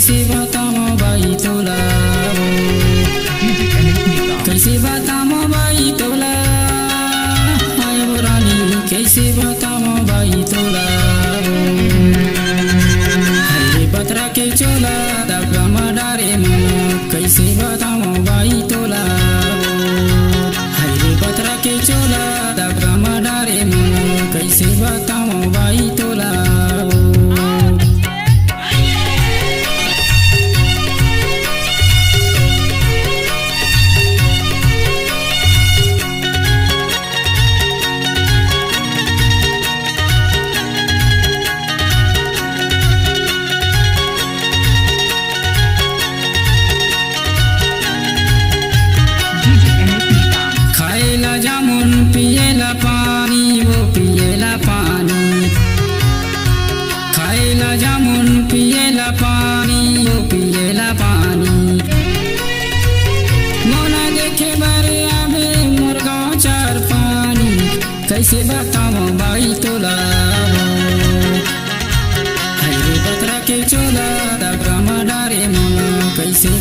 कैसे बताऊं भाई तोला, कैसे बताऊं भाई तोला, आय रानी कैसे बताऊं भाई तोला। हरे बतरा के चोला दबा मडारे मन, कैसे बताऊं भाई तोला। हरे बतरा के चोला दबा मडारे मन, कैसे बताऊं भाई तोला। खाएला जामुन पिएला पानी, वो पिएला पानी। खाएला जामुन पिएला पानी, वो पिएला पानी। मोना देखे बारे आवे मोर गाँव चार पानी, कैसे बताऊं भाई तोला। हरे बतरा के चोला दबा मडारे मन, कैसे